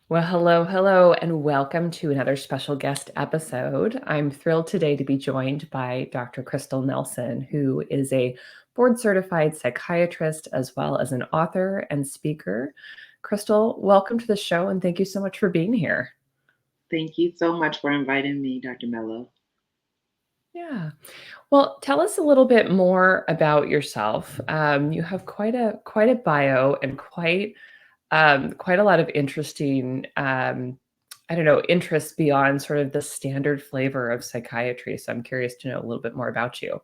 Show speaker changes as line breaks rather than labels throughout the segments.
Well, hello, hello, and welcome to another special guest episode. I'm thrilled today to be joined by Dr. Crystal Nelson, who is a board certified psychiatrist as well as an author and speaker. Crystal, welcome to the show and thank you so much for being here.
Thank you so much for inviting me, Dr. Mello.
Yeah. Well, tell us a little bit more about yourself. You have quite a bio and quite a lot of interesting, I don't know, interests beyond sort of the standard flavor of psychiatry. So I'm curious to know a little bit more about you.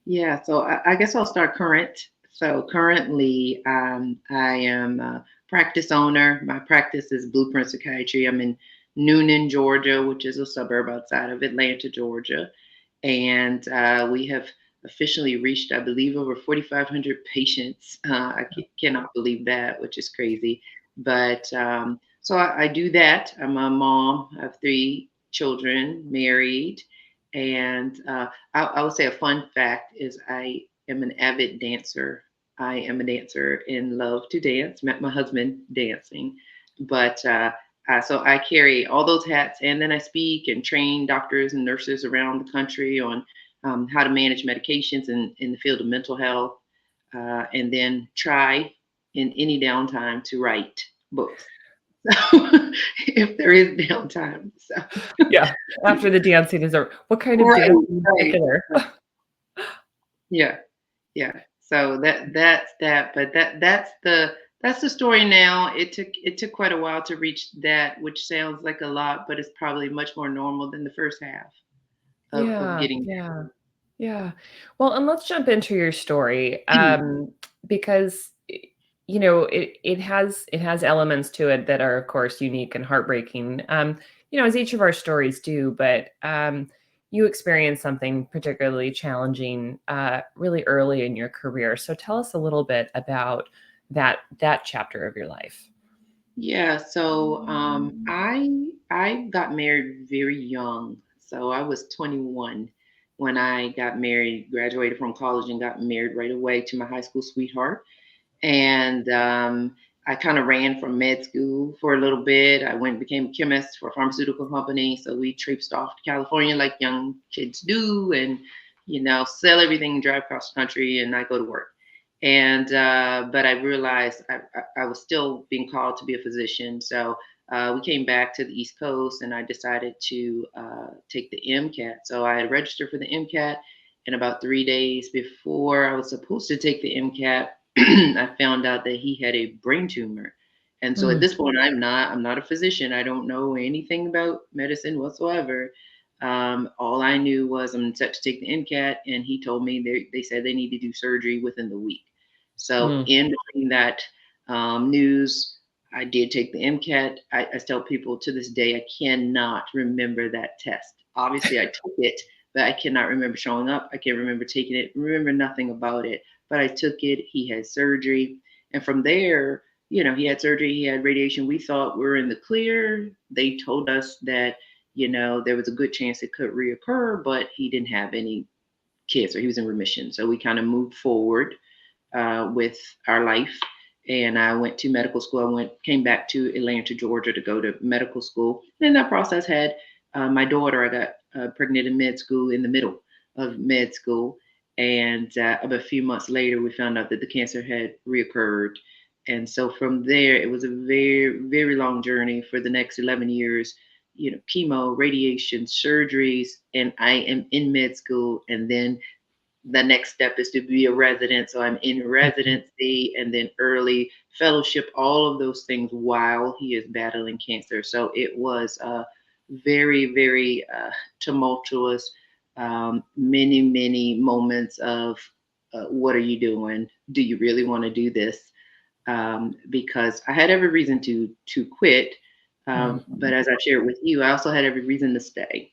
Yeah, so I guess I'll start current. So currently, I am a practice owner. My practice is Blueprint Psychiatry. I'm in Noonan, Georgia, which is a suburb outside of Atlanta, Georgia. And we have officially reached, I believe, over 4,500 patients. Cannot believe that, which is crazy. But so I do that. I'm a mom. I have three children, married. And I would say a fun fact is I am an avid dancer. I am a dancer and love to dance. Met my husband dancing, but so I carry all those hats, and then I speak and train doctors and nurses around the country on how to manage medications in the field of mental health, and then try in any downtime to write books. So if there is downtime, so
Yeah. After the dancing is over, what kind of
right,
dance in
right,
particular?
yeah. Yeah. So that's that, but that's the story now. It took quite a while to reach that, which sounds like a lot, but it's probably much more normal than the first half of
Yeah,
getting
yeah, yeah. Well, and let's jump into your story,
there.
because it has elements to it that are, of course, unique and heartbreaking. As each of our stories do, but you experienced something particularly challenging really early in your career. So tell us a little bit about that chapter of your life.
Yeah, so I got married very young. So I was 21 when I got married, graduated from college and got married right away to my high school sweetheart. And I kind of ran from med school for a little bit. I went and became a chemist for a pharmaceutical company. So we traipsed off to California like young kids do, and sell everything, drive across the country, and I go to work. And but I realized I was still being called to be a physician. So we came back to the East Coast, and I decided to take the MCAT. So I had registered for the MCAT, and about 3 days before I was supposed to take the MCAT, I found out that he had a brain tumor. And so at
Mm,
this point, I'm not a physician. I don't know anything about medicine whatsoever. All I knew was I'm set to take the MCAT, and he told me they said they need to do surgery within the week. So
mm,
in between that news, I did take the MCAT. I tell people to this day I cannot remember that test. Obviously, I took it, but I cannot remember showing up. I can't remember taking it. Remember nothing about it. But I took it. He had surgery, and from there, he had surgery. He had radiation. We thought we were in the clear. They told us that there was a good chance it could reoccur, but he didn't have any cancer. He was in remission. So we kind of moved forward with our life. And I went to medical school. Came back to Atlanta, Georgia to go to medical school. And in that process, had my daughter. I got pregnant in med school in the middle of med school. And about a few months later, we found out that the cancer had reoccurred. And so from there, it was a very, very long journey for the next 11 years, chemo, radiation, surgeries, and I am in med school. And then the next step is to be a resident. So I'm in
mhm.
residency and then early fellowship, all of those things while he is battling cancer. So it was very, very tumultuous, many, many moments of what are you doing? Do you really want to do this? Because I had every reason to quit. But
Mhm,
as I shared with you, I also had every reason to stay.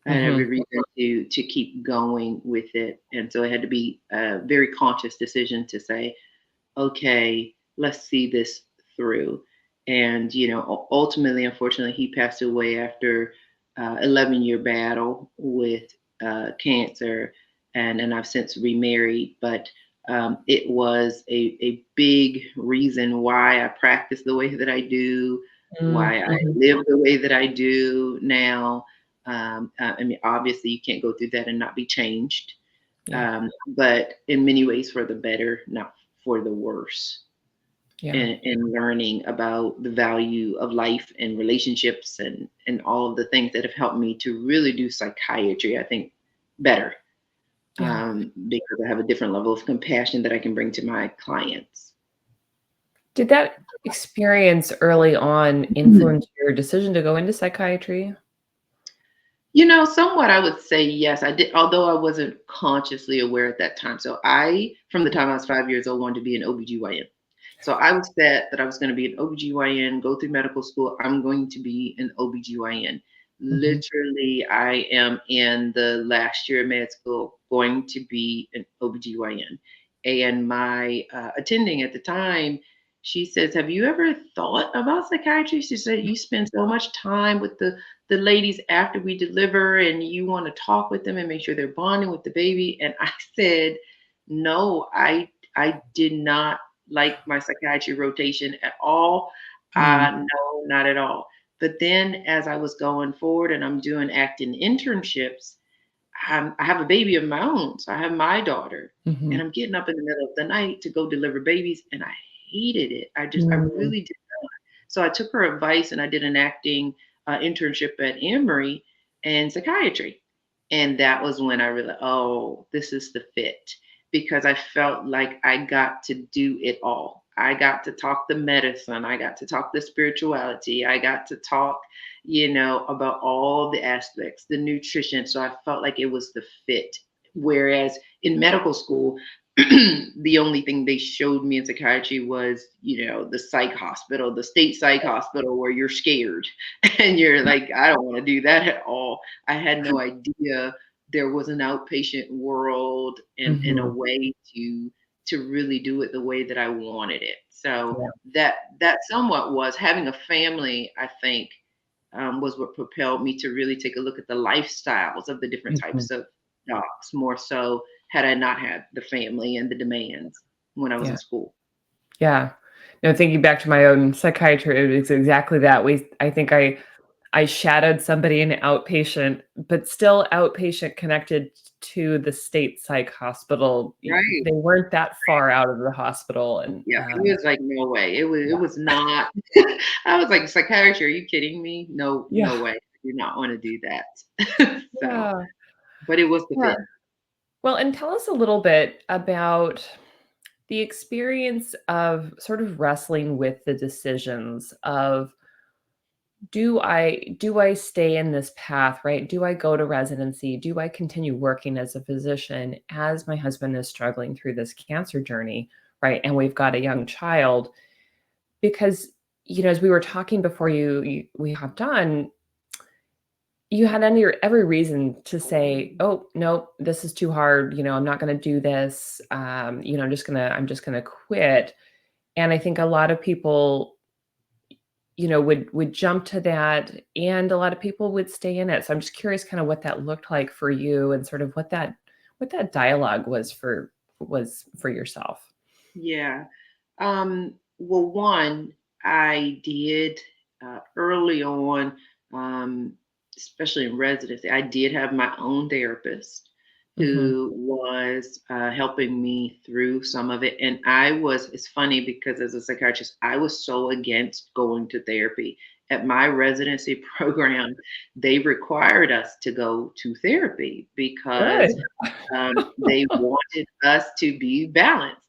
I had every
mhm.
reason to keep going with it, and so it had to be a very conscious decision to say, okay, let's see this through. And ultimately, unfortunately, he passed away after 11-year battle with cancer, and I've since remarried. But it was a big reason why I practice the way that I do. why I
Mhm.
live the way that I do now. I mean, obviously, you can't go through that and not be changed,
Yeah.
but in many ways for the better, not for the worse.
Yeah.
And learning about the value of life and relationships and all of the things that have helped me to really do psychiatry, I think, better,
Yeah.
because I have a different level of compassion that I can bring to my clients.
Did that experience early on influence your decision to go into psychiatry?
Somewhat I would say yes. I did, although I wasn't consciously aware at that time. So from the time I was 5 years old, wanted to be an OBGYN. So I was set that I was going to be an OBGYN, go through medical school. I'm going to be an OBGYN.
Mhm.
Literally, I am in the last year of med school going to be an OBGYN. And my attending at the time, she says, "Have you ever thought about psychiatry?" She said, "You spend so much time with the ladies after we deliver and you want to talk with them and make sure they're bonding with the baby." And I said, "No, I did not like my psychiatry rotation at all.
Mm.
No, not at all." But then as I was going forward and I'm doing acting internships, I have a baby of my own. So I have my daughter and
Mhm.
I'm getting up in the middle of the night to go deliver babies. And I hated it. I
Mm.
really did not. So I took her advice and I did an acting internship at Emory and psychiatry. And that was when I realized, oh, this is the fit, because I felt like I got to do it all. I got to talk the medicine, I got to talk the spirituality, I got to talk, about all the aspects, the nutrition. So I felt like it was the fit. Whereas in medical school, the only thing they showed me in psychiatry was, the psych hospital, the state psych hospital where you're scared and you're like, I don't want to do that at all. I had no idea there was an outpatient world and a
Mhm.
way to really do it the way that I wanted it. So
Yeah.
that somewhat was having a family, I think, was what propelled me to really take a look at the lifestyles of the different
Mhm.
types of docs, more so had I not had the family and the demands when I was in
Yeah.
school.
Yeah. No, thinking back to my own psychiatry, it was exactly that. I think I shadowed somebody in outpatient, but still outpatient connected to the state psych hospital.
Right.
They weren't that far out of the hospital, and
Yeah, it was like, no way. It was not. I was like, psychiatry, are you kidding me? No,
yeah,
no way. I do not want to do that. So,
yeah,
but it was the
yeah.
fit.
Well, and tell us a little bit about the experience of sort of wrestling with the decisions of do I stay in this path, right? Do I go to residency? Do I continue working as a physician as my husband is struggling through this cancer journey, right? And we've got a young child because as we were talking before we hopped on, you had every reason to say, "Oh, no, this is too hard, I'm not gonna do this. I'm just gonna quit." And I think a lot of people would jump to that, and a lot of people would stay in it. So I'm just curious kind of what that looked like for you and sort of what that dialogue was for yourself.
Yeah. Well, one, I did early on, um, especially in residency, I did have my own therapist
Mhm.
who was helping me through some of it. And it's funny because as a psychiatrist, I was so against going to therapy. At my residency program, they required us to go to therapy
Good.
because they wanted us to be balanced.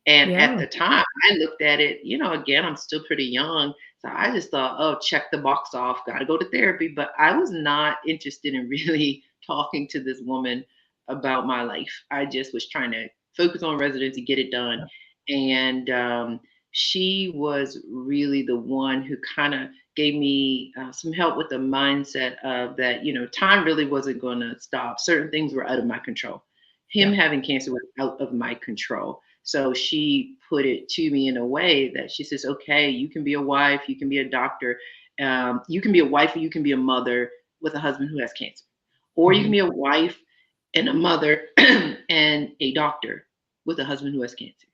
And at
Yeah.
the time, I looked at it, again, I'm still pretty young. So I just thought, oh, check the box off, got to go to therapy. But I was not interested in really talking to this woman about my life. I just was trying to focus on residency, get it done. And she was really the one who kind of gave me some help with the mindset of that, time really wasn't going to stop. Certain things were out of my control. Him
Yeah.
having cancer was out of my control. So she put it to me in a way that she says, okay, you can be a wife, you can be a doctor, you can be a wife, or you can be a mother with a husband who has cancer. Or you can
Mhm.
be a wife and a mother and a doctor with a husband who has cancer.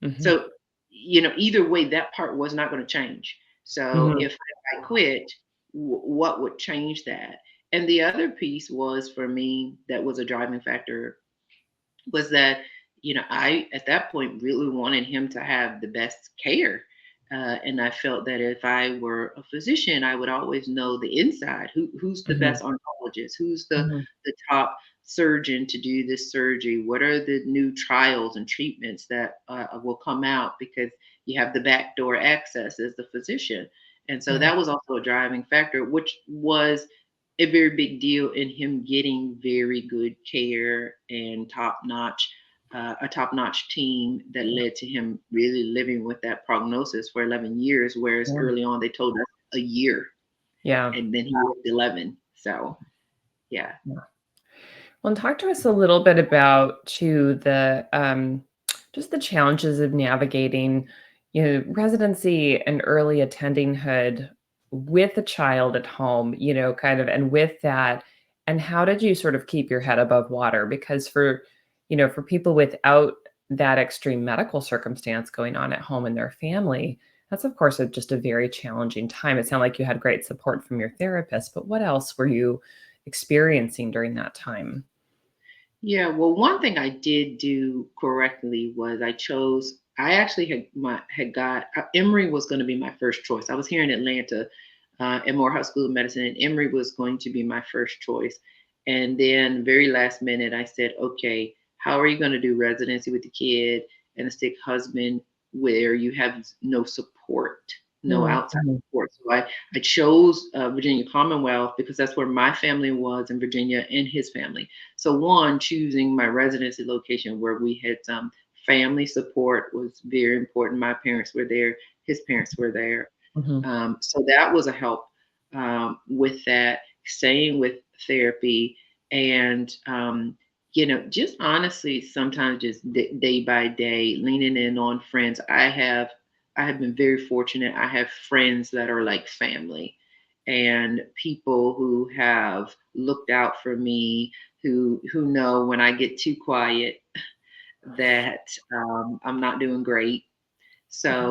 Mhm.
So, either way, that part was not going to change. So
Mhm.
if I quit, what would change that? And the other piece was for me that was a driving factor was that I at that point really wanted him to have the best care, and I felt that if I were a physician I would always know the inside, who's the
Mhm.
best oncologist, who's the
Mhm.
top surgeon to do this surgery, what are the new trials and treatments that will come out, because you have the backdoor access as the physician. And so
Yeah.
that was also a driving factor, which was a very big deal in him getting very good care and a top-notch team that led to him really living with that prognosis for 11 years, whereas
Yeah.
early on they told us a year,
Yeah.
and then he lived 11. So yeah.
Yeah. Well, and talk to us a little bit about too the just the challenges of navigating, residency and early attendinghood with a child at home, kind of, and with that, and how did you sort of keep your head above water? Because for people without that extreme medical circumstance going on at home in their family, that's of course just a very challenging time. It sounded like you had great support from your therapist, but what else were you experiencing during that time?
Yeah, well, one thing I did do correctly was I actually had got Emory was going to be my first choice. I was here in Atlanta at Morehouse School of Medicine, and Emory was going to be my first choice. And then, very last minute, I said, "Okay, how are you going to do residency with the kid and a sick husband where you have no support, no
Mm,
outside
mhm,
support?" So I chose Virginia Commonwealth because that's where my family was in Virginia and his family. So one, choosing my residency location where we had some family support was very important. My parents were there, his parents were there.
mhm.
So that was a help with that, staying with therapy, and just honestly, sometimes just day by day, leaning in on friends. I have been very fortunate. I have friends that are like family, and people who have looked out for me, who know when I get too quiet that I'm not doing great.
Yeah.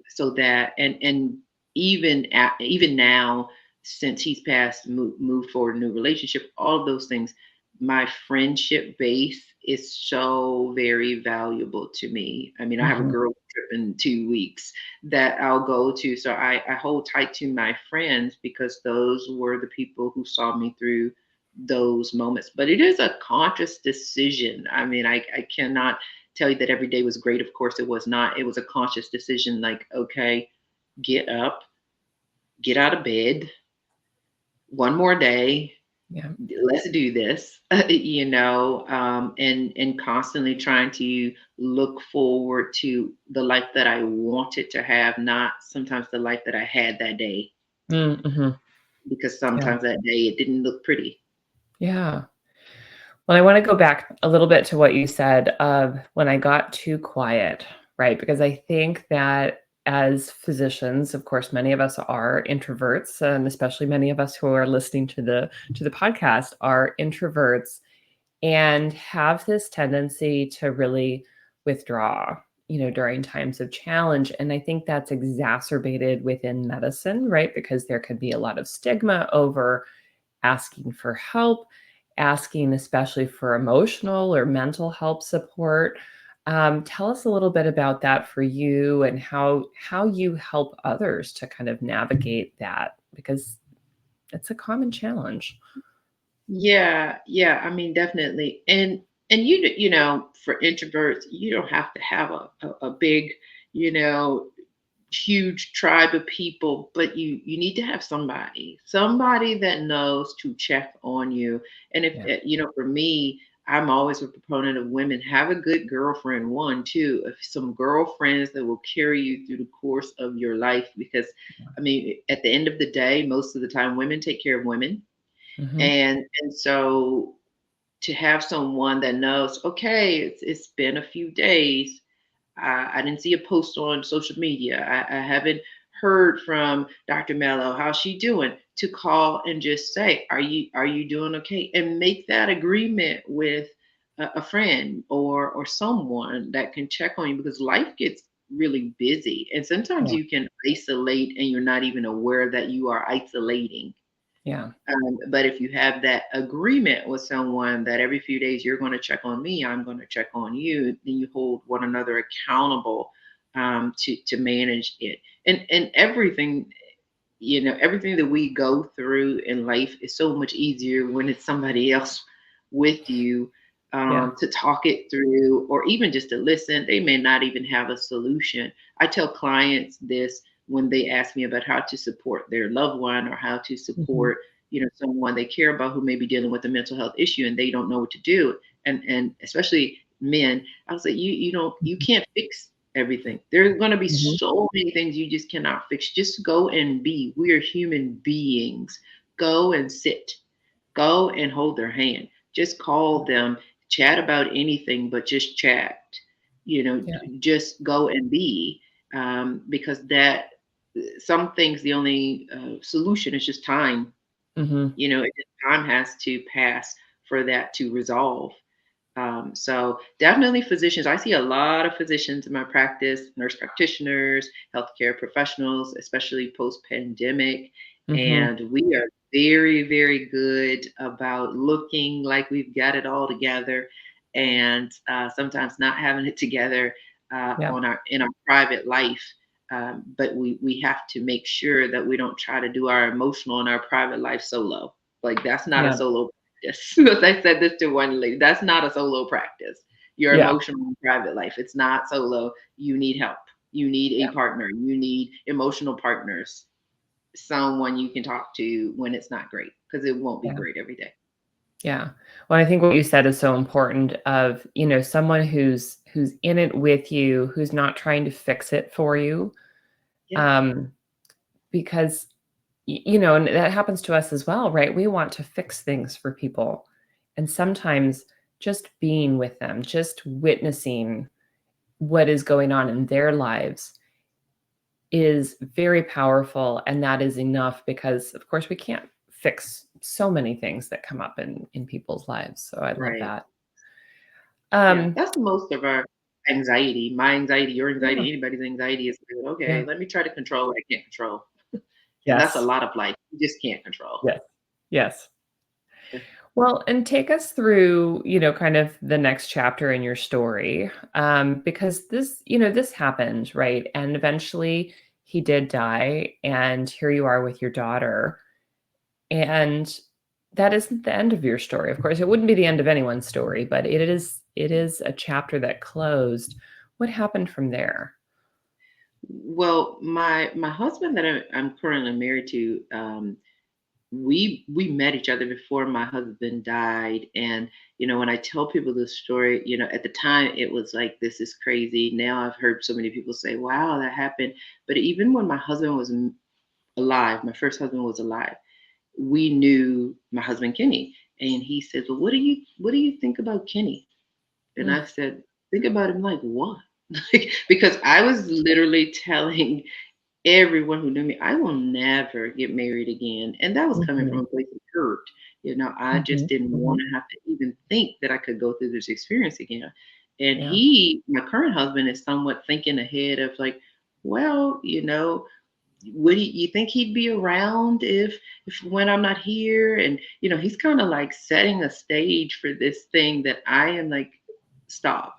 So that, and even now, since he's passed, moved forward, new relationship, all of those things, my friendship base is so very valuable to me. I mean, I have a
Mhm.
girl trip in 2 weeks that I'll go to, so I hold tight to my friends because those were the people who saw me through those moments. But it is a conscious decision. I mean, I cannot tell you that every day was great. Of course, it was not. It was a conscious decision like, okay, get up, get out of bed, one more day,
Yeah.
let's do this, and constantly trying to look forward to the life that I wanted to have, not sometimes the life that I had that day,
Mm, mhm.
because
Yeah.
sometimes that day it didn't look pretty.
Yeah. Well, I wanna go back a little bit to what you said of when I got too quiet, right? Because I think that as physicians, of course, many of us are introverts, and especially many of us who are listening to the podcast are introverts and have this tendency to really withdraw, during times of challenge. And I think that's exacerbated within medicine, right? Because there could be a lot of stigma over asking for help, asking especially for emotional or mental health support. Tell us a little bit about that for you and how you help others to kind of navigate that because it's a common challenge.
Yeah, yeah. I mean, definitely. And for introverts, you don't have to have a big, you know, huge tribe of people, but you need to have somebody that knows to check on you. And if
Yeah.
for me, I'm always a proponent of women. Have a good girlfriend, one, two, if some girlfriends that will carry you through the course of your life. Because I mean, at the end of the day, most of the time, women take care of women,
Mhm.
and so to have someone that knows, okay, it's been a few days. I didn't see a post on social media. I haven't heard from Dr. Mello. How's she doing? To call and just say, are you doing okay? And make that agreement with a friend or someone that can check on you, because life gets really busy. And sometimes
Yeah.
you can isolate and you're not even aware that you are isolating.
Yeah.
But if you have that agreement with someone that every few days you're going to check on me, I'm going to check on you, then you hold one another accountable to manage it. And everything, everything that we go through in life is so much easier when it's somebody else with you
Yeah.
to talk it through or even just to listen. They may not even have a solution. I tell clients this when they ask me about how to support their loved one or how to
Mhm.
support, someone they care about who may be dealing with a mental health issue and they don't know what to do. And especially men, I was like, you
Mhm.
can't fix everything. There's going to be
Mhm.
so many things you just cannot fix. Just go and be. We are human beings. Go and sit. Go and hold their hand. Just call them, chat about anything, but just chat.
Yeah.
Just go and be. Because that some things, the only solution is just time.
Mhm.
Time has to pass for that to resolve. So definitely physicians. I see a lot of physicians in my practice, nurse practitioners, healthcare professionals, especially post-pandemic.
Mhm.
And we are very, very good about looking like we've got it all together and sometimes not having it together
Yeah.
in our private life. But we have to make sure that we don't try to do our emotional and our private life solo. Like that's not a
Yeah.
solo practice. Because I said this to one lady. That's not a solo practice. Your
Yeah.
emotional and private life. It's not solo. You need help. You need
Yeah.
a partner. You need emotional partners. Someone you can talk to when it's not great, because it won't be
Yeah.
great every day.
Yeah. Well, I think what you said is so important of, someone who's in it with you, who's not trying to fix it for you.
Yeah.
Um, because and that happens to us as well, right? We want to fix things for people. And sometimes just being with them, just witnessing what is going on in their lives is very powerful. And that is enough because, of course, we can't fix so many things that come up in people's lives. So I love
Right.
that.
Yeah.
Um,
That's most of our anxiety. My anxiety, your
yeah,
anxiety, anybody's anxiety is like, okay,
yeah,
let me try to control what I can't control. And that's a
yes,
lot of life. You just can't control.
yes, yes. Well, and take us through, kind of the next chapter in your story, because this happened, right? And eventually he did die, and here you are with your daughter. And that isn't the end of your story. Of course, it wouldn't be the end of anyone's story, but it is a chapter that closed. What happened from there?
Well, my husband that I'm currently married to, we met each other before my husband died. And when I tell people this story, at the time it was like, this is crazy. Now I've heard so many people say, wow, that happened. But even when my husband was alive, my first husband was alive, we knew my husband Kenny. And he said, well, what do you think about Kenny? And
Mm,
I said, think about him like what? Because I was literally telling everyone who knew me, I will never get married again. And that was coming from
mhm,
a place of hurt. I just
mhm,
didn't want
mhm.
to have to even think that I could go through this experience again. And
Yeah.
my current husband, is somewhat thinking ahead of like, well, would you think he'd be around if when I'm not here? And he's kind of like setting a stage for this thing that I am like, stop.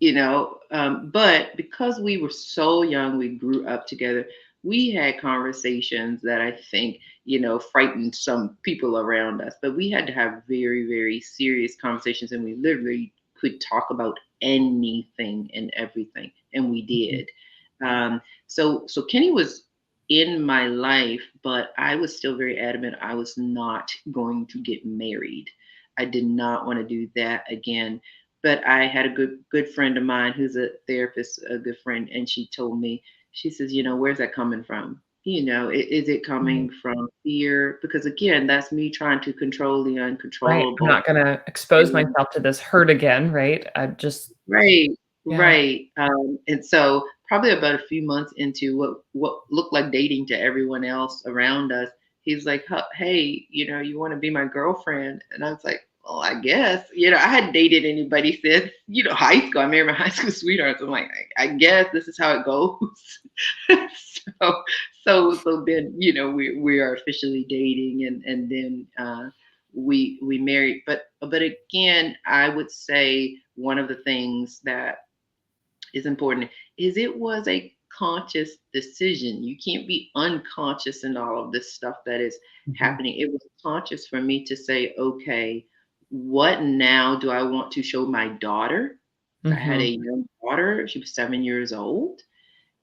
But because we were so young, we grew up together, we had conversations that I think frightened some people around us, but we had to have very, very serious conversations, and we literally could talk about anything and everything, and we
Mhm,
did. So Kenny was in my life, but I was still very adamant I was not going to get married. I did not want to do that again. But I had a good friend of mine who's a therapist, a good friend, and she told me, she says, where's that coming from? Is it
mhm.
coming from fear? Because again, that's me trying to control the
Right, I'm
uncontrollable.
not gonna expose
And
myself to this hurt again, right? I just
right,
yeah.
right. And so probably about a few months into what looked like dating to everyone else around us, he's like, Hey, you want to be my girlfriend?" And I was like, well, I guess, you know, I hadn't dated anybody since, you know, high school. I married my high school sweetheart. So I'm like, I guess this is how it goes. so, so then, you know, we are officially dating, and then we married. But again, I would say one of the things that is important is it was a conscious decision. You can't be unconscious in all of this stuff that is
Mhm.
happening. It was conscious for me to say, okay, what now do I want to show my daughter? I had a
Mhm.
young daughter, she was 7 years old.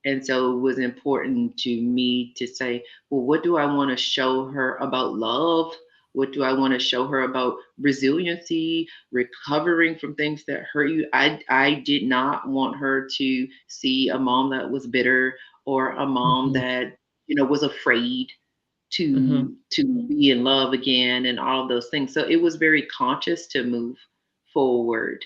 And so it was important to me to say, well, what do I want to show her about love? What do I want to show her about resiliency, recovering from things that hurt you? I did not want her to see a mom that was bitter, or a mom
Mhm.
that, you know, was afraid
Mhm.
to be in love again, and all of those things. So it was very conscious to move forward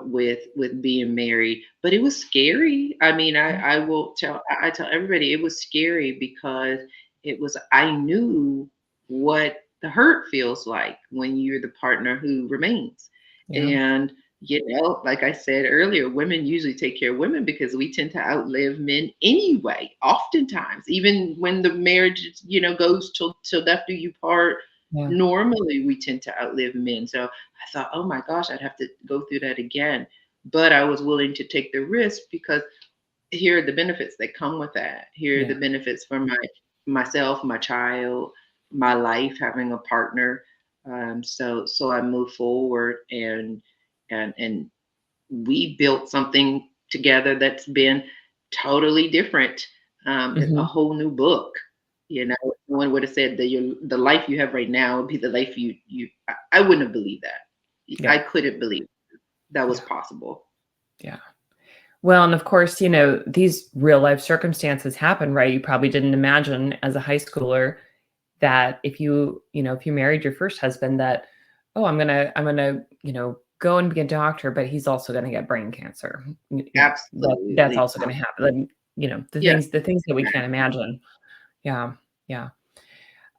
with being married, but it was scary. I mean, I will tell I tell everybody it was scary, because it was I knew what the hurt feels like when you're the partner who remains.
Yeah.
And you know, like I said earlier, women usually take care of women because we tend to outlive men anyway. Oftentimes, even when the marriage, you know, goes till death do you part,
Yeah.
normally we tend to outlive men. So I thought, oh my gosh, I'd have to go through that again. But I was willing to take the risk, because here are the benefits that come with that. Here are the
Yeah.
benefits for myself, my child, my life, having a partner. So I moved forward, and we built something together that's been totally different. A
Mhm.
whole new book. You know, no one would have said that the life you have right now would be the life I wouldn't have believed that.
Yeah.
I couldn't believe that was
Yeah.
possible.
Yeah. Well, and of course, these real life circumstances happen, right? You probably didn't imagine as a high schooler that if you married your first husband that, oh, I'm gonna, go and be a doctor, but he's also gonna get brain cancer. That's
Absolutely.
also gonna happen. Like,
Yeah.
the things that we can't imagine. Yeah. Yeah.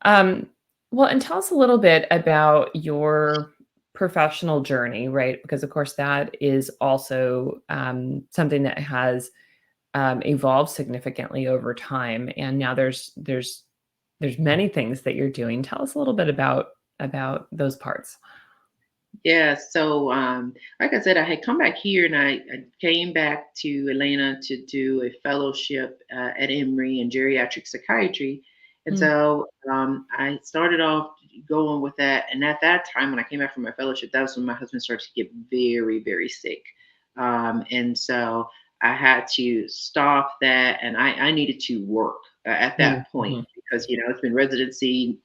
Um, well, and tell us a little bit about your professional journey, right? Because of course that is also something that has evolved significantly over time, and now there's many things that you're doing. Tell us a little bit about those parts.
Yeah, so like I said, I had come back here, and I came back to Atlanta to do a fellowship at Emory in geriatric psychiatry. And
Mm,
so I started off going with that. And at that time, when I came back from my fellowship, that was when my husband started to get very, very sick. And so I had to stop that, and I needed to work at
mm,
that point,
mhm.
because, you know, it's been residency,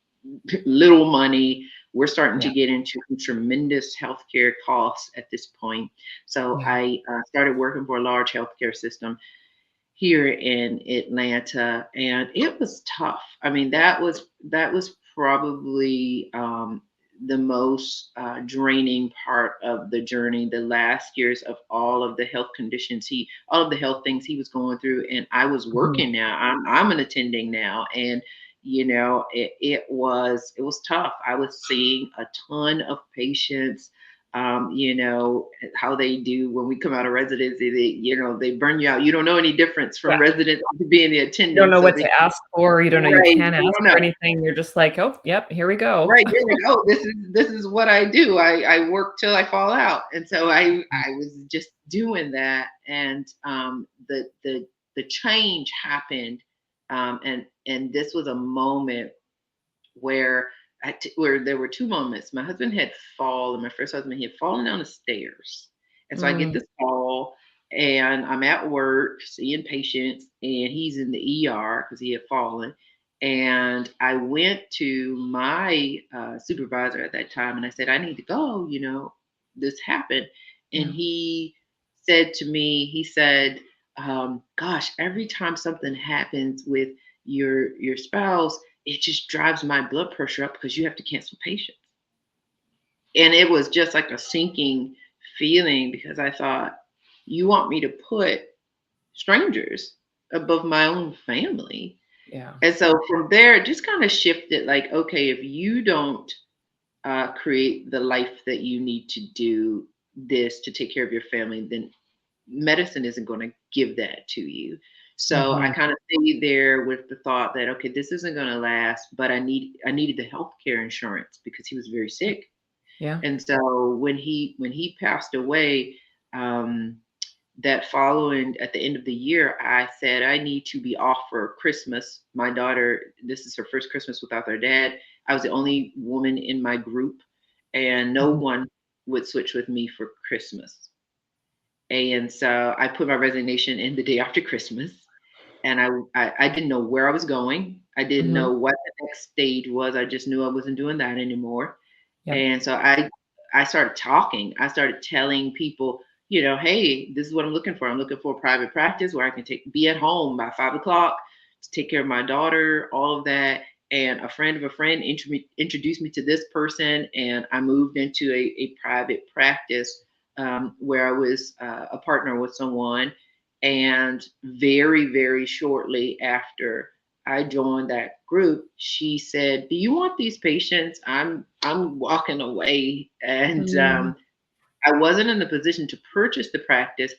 little money. We're starting
Yeah,
to get into tremendous healthcare costs at this point. So
yeah.
I started working for a large healthcare system here in Atlanta, and it was tough. I mean, that was probably the most draining part of the journey. The last years of all of the health things he was going through, and I was
Mhm.
working now. I'm an attending now, and you know, it was tough. I was seeing a ton of patients. You know, how they do when we come out of residency, they burn you out. You don't know any difference from
Yeah.
resident to being the
You don't
attendant.
know
So
what
they
to ask for, you don't know you
right,
can't
you
ask
don't
for
know.
anything. You're just like, "Oh, yep, here we go."
Right, you're like, oh, this is what I do. I work till I fall out, and so I was just doing that, and the change happened, and this was a moment where where there were two moments. My husband had fallen. My first husband, he had fallen down the stairs, and so I get
Mm,
this call, and I'm at work seeing patients, and he's in the ER because he had fallen. And I went to my supervisor at that time, and I said, I need to go. You know, this happened, and
yeah.
he said to me, he said, "Gosh, every time something happens with your spouse, it just drives my blood pressure up because you have to cancel patients." And it was just like a sinking feeling, because I thought, you want me to put strangers above my own family?
Yeah.
And so from there, it just kind of shifted, like, okay, if you don't create the life that you need to do this to take care of your family, then medicine isn't going to give that to you. So I
Mhm.
kind of stayed there with the thought that, okay, this isn't going to last, but I needed the healthcare insurance because he was very sick.
Yeah.
And so when he passed away, um, that following at the end of the year, I said I need to be off for Christmas. My daughter, this is her first Christmas without her dad. I was the only woman in my group, and no
Mhm.
one would switch with me for Christmas. And so I put my resignation in the day after Christmas, and I didn't know where I was going. I didn't
Mhm.
know what the next stage was. I just knew I wasn't doing that anymore.
Yep.
And so I started talking. I started telling people, you know, hey, this is what I'm looking for. I'm looking for a private practice where I can be at home by 5 o'clock to take care of my daughter, all of that. And a friend of a friend introduced me to this person, and I moved into a private practice where I was a partner with someone. And very, very shortly after I joined that group, she said, "Do you want these patients? I'm walking away." And
Mm.
I wasn't in the position to purchase the practice,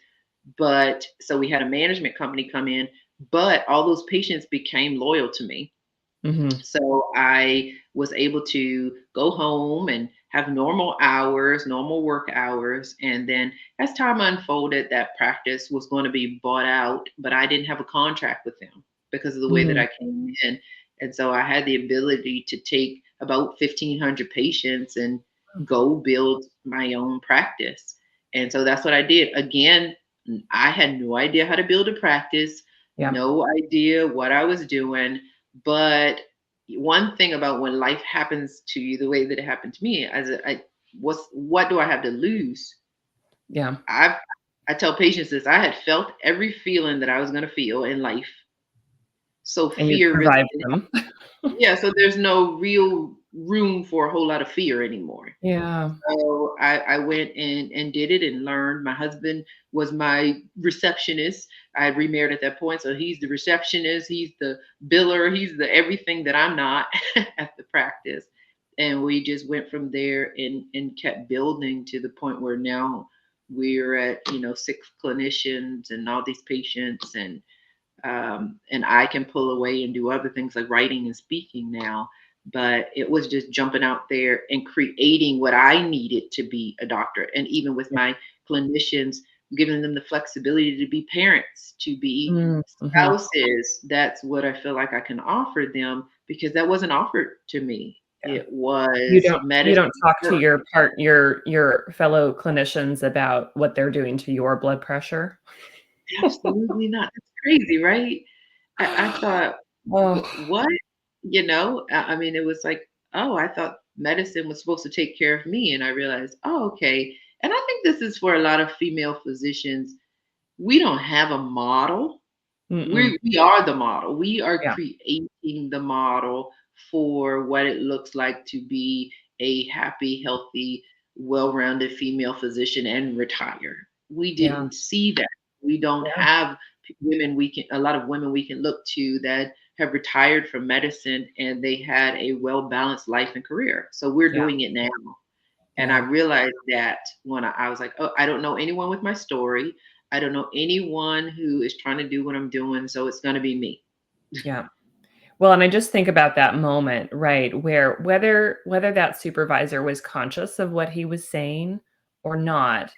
but so we had a management company come in, but all those patients became loyal to me.
Mhm.
So I was able to go home and have normal hours, normal work hours. And then as time unfolded, that practice was going to be bought out, but I didn't have a contract with them because of the way that
Mhm.
I came in. And so I had the ability to take about 1,500 patients and go build my own practice. And so that's what I did. Again, I had no idea how to build a practice,
Yeah.
no idea what I was doing. But one thing about when life happens to you the way that it happened to me, what do I have to lose?
Yeah.
I tell patients this: I had felt every feeling that I was going to feel in life, so
And you
fear really
survived
didn't.
them.
Yeah, so there's no real room for a whole lot of fear anymore.
Yeah.
So I went and did it and learned. My husband was my receptionist. I had remarried at that point, so he's the receptionist, he's the biller, he's the everything that I'm not at the practice. And we just went from there and kept building to the point where now we're at, you know, 6 clinicians and all these patients, and I can pull away and do other things like writing and speaking now. But it was just jumping out there and creating what I needed to be a doctor. And even with
Yeah.
my clinicians, giving them the flexibility to be parents, to be
Mm. Mhm.
spouses. That's what I feel like I can offer them because that wasn't offered to me.
Yeah.
It was
You
medicine
don't talk to
first.
your fellow clinicians about what they're doing to your blood pressure?
Absolutely not. That's crazy, right? I thought,
Oh.
What?" You know? I mean, it was like, "Oh, I thought medicine was supposed to take care of me," and I realized, "Oh, okay." And I think this is for a lot of female physicians. We don't have a model.
Mm-mm.
We are the model. We are
Yeah.
creating the model for what it looks like to be a happy, healthy, well-rounded female physician and retire. We
Yeah.
didn't see that. We don't
Yeah.
have women we can a lot of women we can look to that have retired from medicine and they had a well-balanced life and career. So we're
Yeah.
doing it now. And I
Yeah.
realized that when I was like, oh, I don't know anyone with my story. I don't know anyone who is trying to do what I'm doing. So it's going to be me.
Yeah. Well, and I just think about that moment, right, where whether that supervisor was conscious of what he was saying or not,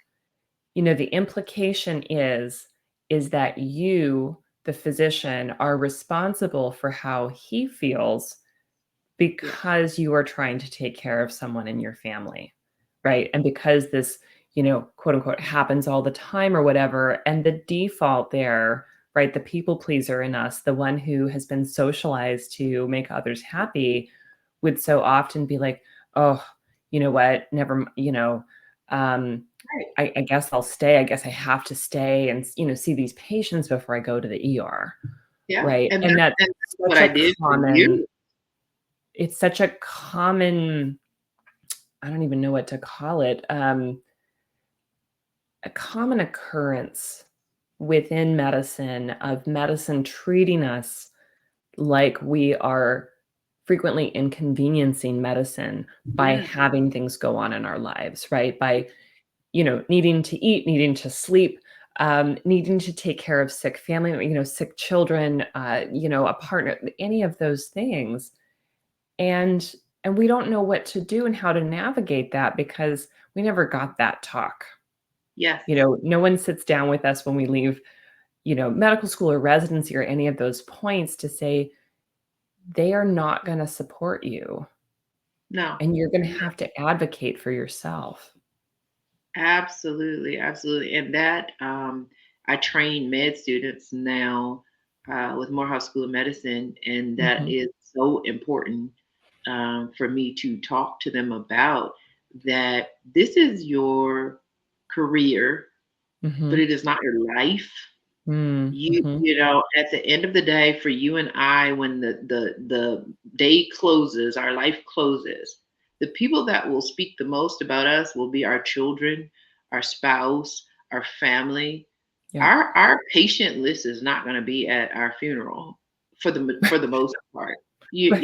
the implication is that you, the physician, are responsible for how he feels
Yeah.
because you are trying to take care of someone in your family, right? And because this, quote unquote, happens all the time or whatever, and the default there, right? The people pleaser in us, the one who has been socialized to make others happy, would so often be like, oh, you know what? Never, um,
Right.
I guess I'll stay. I guess I have to stay and, see these patients before I go to the ER.
Yeah.
Right.
And
And that's
that's what
such
I
a
did for
common
you.
it's such a common, I don't even know what to call it, a common occurrence within medicine of medicine treating us like we are frequently inconveniencing medicine by
Yes.
having things go on in our lives, right? By, needing to eat, needing to sleep, needing to take care of sick family, sick children, a partner, any of those things. And we don't know what to do and how to navigate that because we never got that talk.
Yes.
No one sits down with us when we leave, medical school or residency or any of those points to say they are not going to support you
No.
and you're going to have to advocate for yourself.
Absolutely, absolutely. And that I train med students now with Morehouse School of Medicine, and that
Mhm,
is so important for me to talk to them about that this is your career, but
mhm,
it is not your life. You
mhm.
you know, at the end of the day, for you and I, when the day closes, our life closes, the people that will speak the most about us will be our children, our spouse, our family.
Yep.
Our patient list is not going to be at our funeral for the most part.
Right.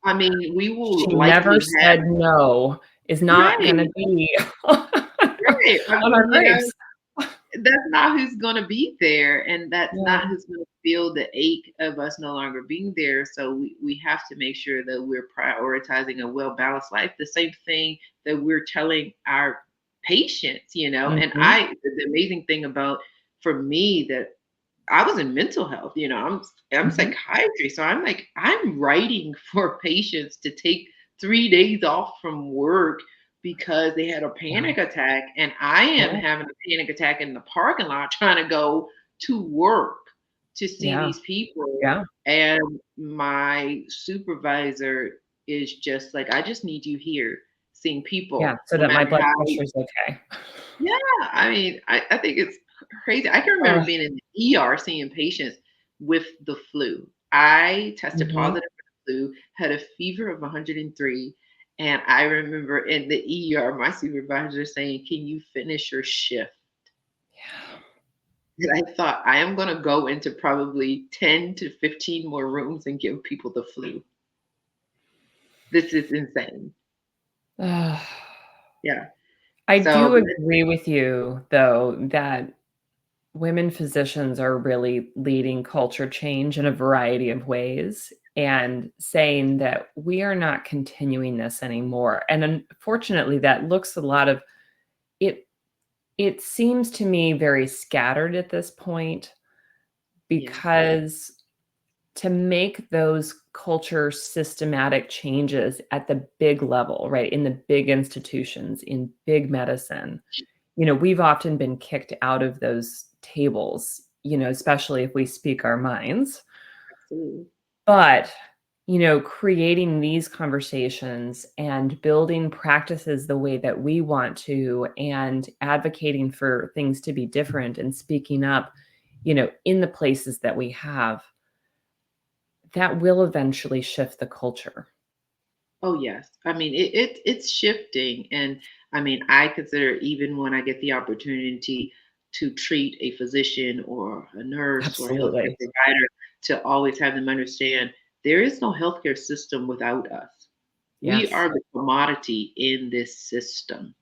I mean, we
She
will
never
likely have
said no is not
right,
gonna be
right. I
on
mean,
our graves.
that's not who's going to be there, and that's
Yeah.
not who's going to feel the ache of us no longer being there. So we have to make sure that we're prioritizing a well-balanced life, the same thing that we're telling our patients, and
Mhm.
the amazing thing about for me that I was in mental health, I'm
Mhm.
psychiatry, so I'm writing for patients to take 3 days off from work because they had a panic
Wow.
attack, and I am
Yeah.
having a panic attack in the parking lot trying to go to work to see
Yeah.
these people,
Yeah.
and my supervisor is just like, "I just need you here seeing
Yeah,
people,
so
no
that my
matter
blood
how."
pressure's okay.
Yeah, I mean, I think it's crazy. I can remember
Ugh.
being in the ER seeing patients with the flu. I tested
Mhm.
positive for the flu, had a fever of 103, and I remember in the ER, my supervisor saying, "Can you finish your shift?"
Yeah.
And I thought, I am going to go into probably 10 to 15 more rooms and give people the flu. This is insane.
Ugh.
Yeah.
I
So,
do agree with you, though, that women physicians are really leading culture change in a variety of ways and saying that we are not continuing this anymore. And unfortunately, that looks a lot of it. It seems to me very scattered at this point
yeah,
because to make those culture systematic changes at the big level, right, in the big institutions, in big medicine, we've often been kicked out of those tables, especially if we speak our minds.
absolutely.
But, creating these conversations and building practices the way that we want to and advocating for things to be different and speaking up, in the places that we have, that will eventually shift the culture.
Oh yes, I mean it's shifting, and I mean I consider even when I get the opportunity to treat a physician or a nurse or a healthcare
Absolutely.
provider to always have them understand there is no healthcare system without us. We
Yes.
are the commodity in this system,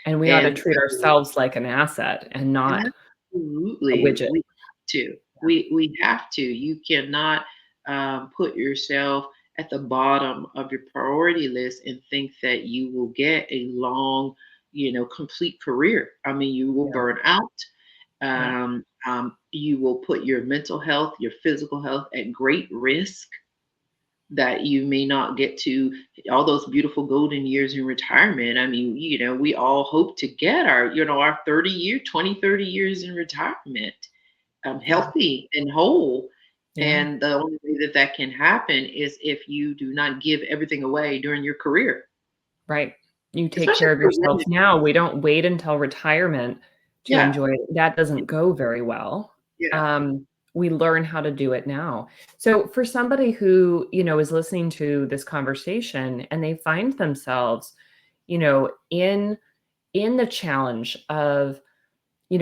And we ought to
and
treat
so
ourselves like an asset and not a
absolutely,
widget.
we have to. We have to. You cannot put yourself at the bottom of your priority list and think that you will get a long, complete career. I mean, you will
Yeah,
burn out.
yeah,
You will put your mental health, your physical health at great risk that you may not get to all those beautiful golden years in retirement. I mean, we all hope to get our 30 years in retirement,
yeah,
healthy and whole.
yeah,
And the only way that that can happen is if you do not give everything away during your career,
right. You take
especially
care of
for
yourself
women.
now. We don't wait until retirement to
Yeah.
enjoy it. That doesn't go very well.
Yeah.
Um, we learn how to do it now. So for somebody who, is listening to this conversation and they find themselves, in the challenge of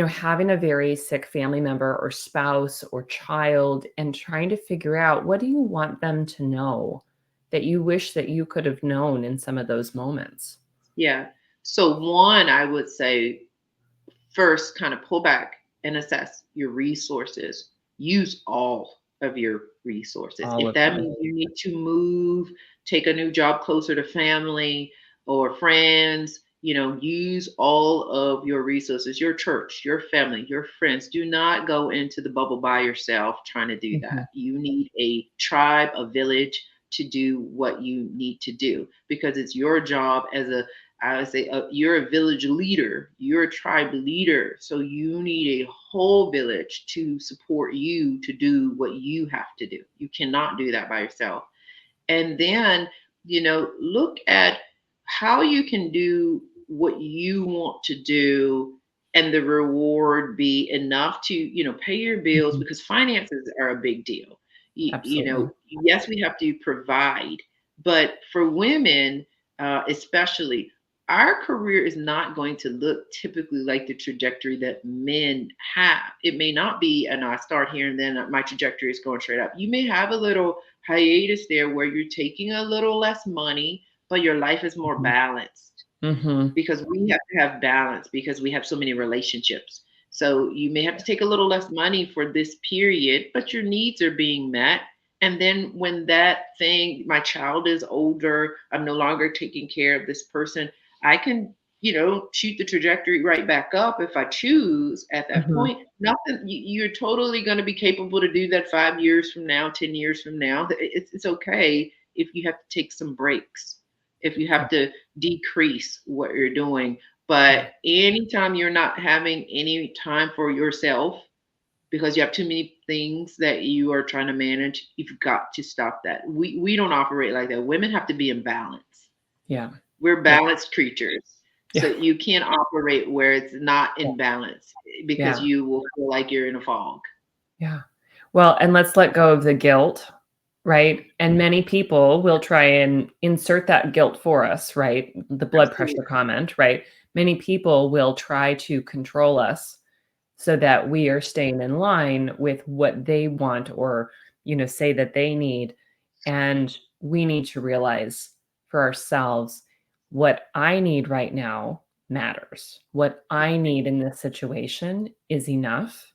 having a very sick family member or spouse or child and trying to figure out what do you want them to know? that you wish that you could have known in some of those moments?
Yeah. So one, I would say first kind of pull back and assess your resources. Use all of your resources.
All
If
of
that
them.
means you need to move, take a new job closer to family or friends, use all of your resources, your church, your family, your friends. Do not go into the bubble by yourself trying to do
Mhm.
that. You need a tribe, a village to do what you need to do because it's your job as a I would say you're a village leader, you're a tribe leader. So you need a whole village to support you to do what you have to do. You cannot do that by yourself. And then, look at how you can do what you want to do and the reward be enough to, pay your bills
Mhm.
because finances are a big deal.
Absolutely.
Yes, we have to provide, but for women, especially, our career is not going to look typically like the trajectory that men have. It may not be, and I start here and then my trajectory is going straight up. You may have a little hiatus there where you're taking a little less money, but your life is more
Mhm.
balanced
Mhm.
because we have to have balance because we have so many relationships. So you may have to take a little less money for this period, but your needs are being met. And then when that thing, my child is older, I'm no longer taking care of this person, I can, shoot the trajectory right back up if I choose at that
Mhm.
point. Nothing, you're totally going to be capable to do that 5 years from now, 10 years from now. It's okay if you have to take some breaks, if you
Yeah.
have to decrease what you're doing.
Yeah.
But anytime you're not having any time for yourself because you have too many things that you are trying to manage, you've got to stop that. We don't operate like that. Women have to be in balance.
Yeah.
We're
Yeah.
balanced creatures. So
Yeah.
you can't operate where it's not in balance because
Yeah.
you will feel like you're in a fog.
Yeah. Well, and let's let go of the guilt, right? And many people will try and insert that guilt for us, right? The blood
Absolutely.
pressure comment, right? Many people will try to control us so that we are staying in line with what they want or, say that they need. And we need to realize for ourselves what I need right now matters. What I need in this situation is enough,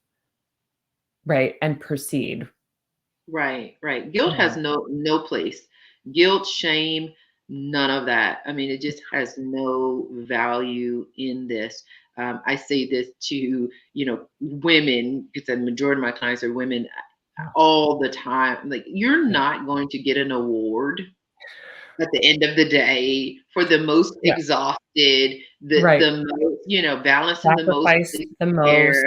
right? And proceed.
Right, right. Guilt
Yeah.
has no place. Guilt, shame, none of that. I mean, it just has no value in this. I say this to, women, because the majority of my clients are women
Yeah.
all the time. Like, you're
Yeah.
not going to get an award at the end of the day for the most
Yeah.
exhausted,
Right.
the most, balancing the most
Sacrifice the most.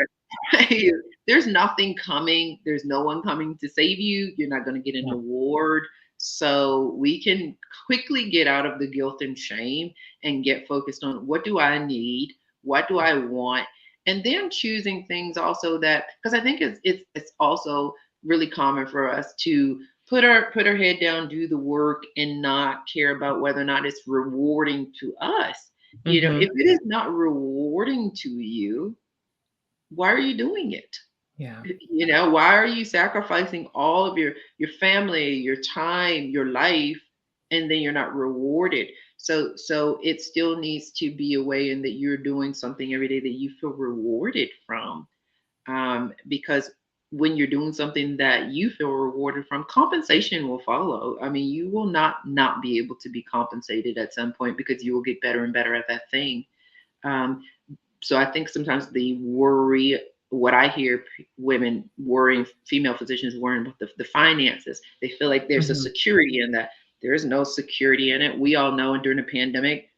care. There's nothing coming. There's no one coming to save you. You're not going to get an
Yeah.
award. So we can quickly get out of the guilt and shame and get focused on what do I need? What do I want? And then choosing things also that because I think it's also really common for us to put our head down, do the work, and not care about whether or not it's rewarding to us.
Mhm.
If it is not rewarding to you, why are you doing it?
Yeah.
Why are you sacrificing all of your family, your time, your life, and then you're not rewarded? So it still needs to be a way in that you're doing something every day that you feel rewarded from, because when you're doing something that you feel rewarded from, compensation will follow. I mean, you will not be able to be compensated at some point because you will get better and better at that thing. um, so I think sometimes the worry, what I hear women worrying, female physicians worrying about the finances, they feel like there's a
Mhm.
security in that. There is no security in it. We all know during the pandemic,
Yep.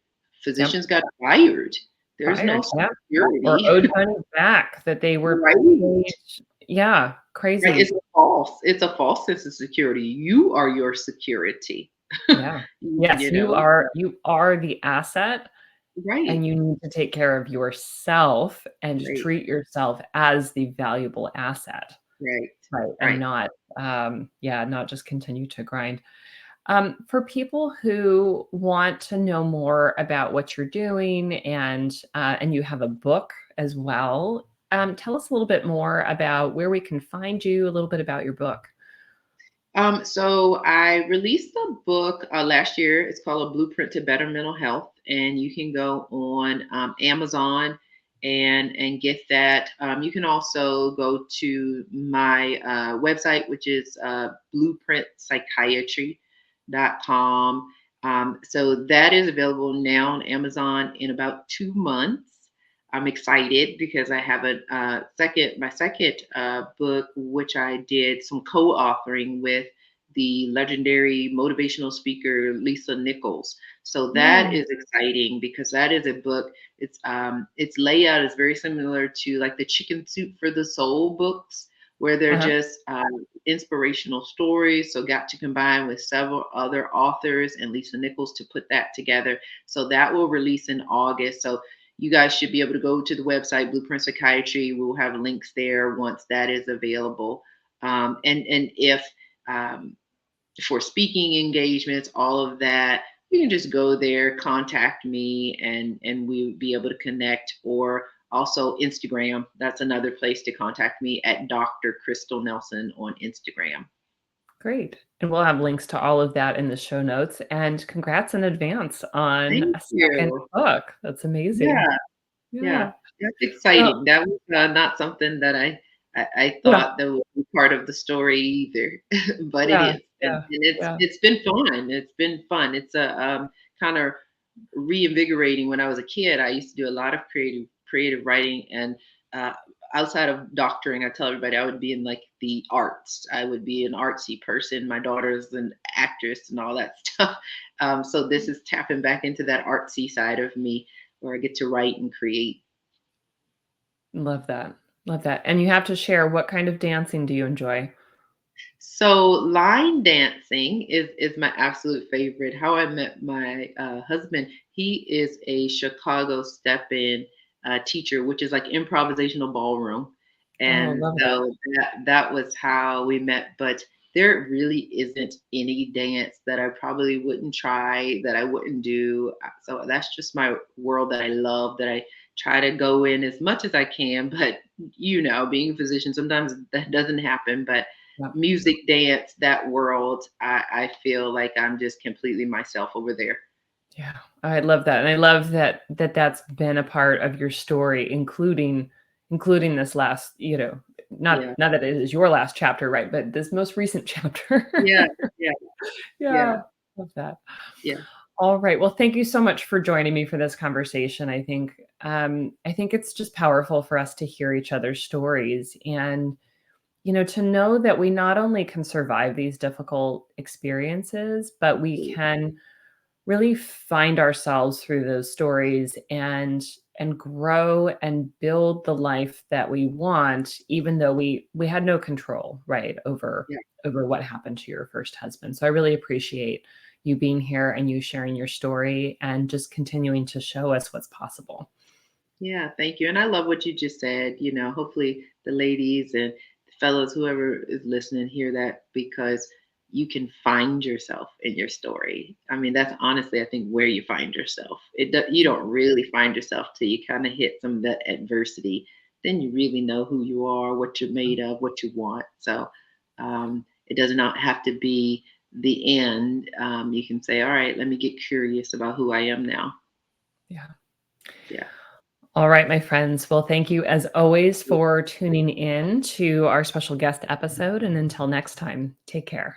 physicians got fired. There's no
Fired. Yeah. Or
security.
owed money back that they were paid.
Right.
Yeah.
Right.
Crazy.
It's a false sense of security. You are your security.
Yeah. Yes,
you know,
you are the asset,
right.
and you need to take care of yourself and
Right.
treat yourself as the valuable asset,
Right.
right? And
Right.
not, yeah, not just continue to grind. For people who want to know more about what you're doing and you have a book as well, tell us a little bit more about where we can find you, a little bit about your book.
So I released a book last year. It's called A Blueprint to Better Mental Health, and you can go on Amazon and get that. You can also go to my website, which is blueprintpsychiatry.com. So that is available now on Amazon in about 2 months. I'm excited because I have my second book, which I did some co-authoring with the legendary motivational speaker Lisa Nichols. So that
Yeah.
is exciting because that is a book. Its layout is very similar to like the Chicken Soup for the Soul books, where they're
Uh-huh.
just inspirational stories. So got to combine with several other authors and Lisa Nichols to put that together. So that will release in August. So you guys should be able to go to the website Blueprint Psychiatry. We'll have links there once that is available. And if for speaking engagements, all of that, you can just go there, contact me, and we'll be able to connect. Or also Instagram. That's another place to contact me at Dr. Crystal Nelson on Instagram.
Great. And we'll have links to all of that in the show notes. And congrats in advance on
Thank
a second
you.
book. That's amazing.
Yeah. Yeah,
Yeah.
that's
Well,
exciting. That was not something that I
yeah,
thought that would be part of the story either, but it
yeah,
is, and,
yeah,
and it's
yeah.
it's been fun. It's been fun. It's a kind of reinvigorating. When I was a kid, I used to do a lot of creative writing, and uh, outside of doctoring, I tell everybody I would be in like the arts. I would be an artsy person. My daughter's an actress and all that stuff. So this is tapping back into that artsy side of me, where I get to write and create.
Love that. Love that. And you have to share, what kind of dancing do you enjoy?
So line dancing is my absolute favorite. How I met my husband, he is a Chicago step-in teacher, which is like improvisational ballroom,
Oh,
and
love that.
so that was how we met. But there really isn't any dance that I probably wouldn't try, that I wouldn't do. So that's just my world that I love, that I try to go in as much as I can. But being a physician, sometimes that doesn't happen. But
Yep.
music, dance, that world, I feel like I'm just completely myself over there.
Yeah, I love that, and I love that's been a part of your story, including this last, not
Yeah,
not that it is your last chapter, right, but this most recent chapter.
yeah, yeah,
Yeah,
yeah,
love that.
yeah,
All right, well, thank you so much for joining me for this conversation. I think it's just powerful for us to hear each other's stories, and, to know that we not only can survive these difficult experiences, but we can really find ourselves through those stories and grow and build the life that we want, even though we had no control, right,
yeah.
over what happened to your first husband. So I really appreciate you being here and you sharing your story and just continuing to show us what's possible.
Yeah, thank you. And I love what you just said. Hopefully the ladies and the fellows, whoever is listening, hear that, because you can find yourself in your story. I mean, that's honestly, I think, where you find yourself. You don't really find yourself till you kind of hit some of that adversity. Then you really know who you are, what you're made of, what you want. So it does not have to be the end. You can say, all right, let me get curious about who I am now.
Yeah.
Yeah.
All right, my friends. Well, thank you as always for tuning in to our special guest episode. And until next time, take care.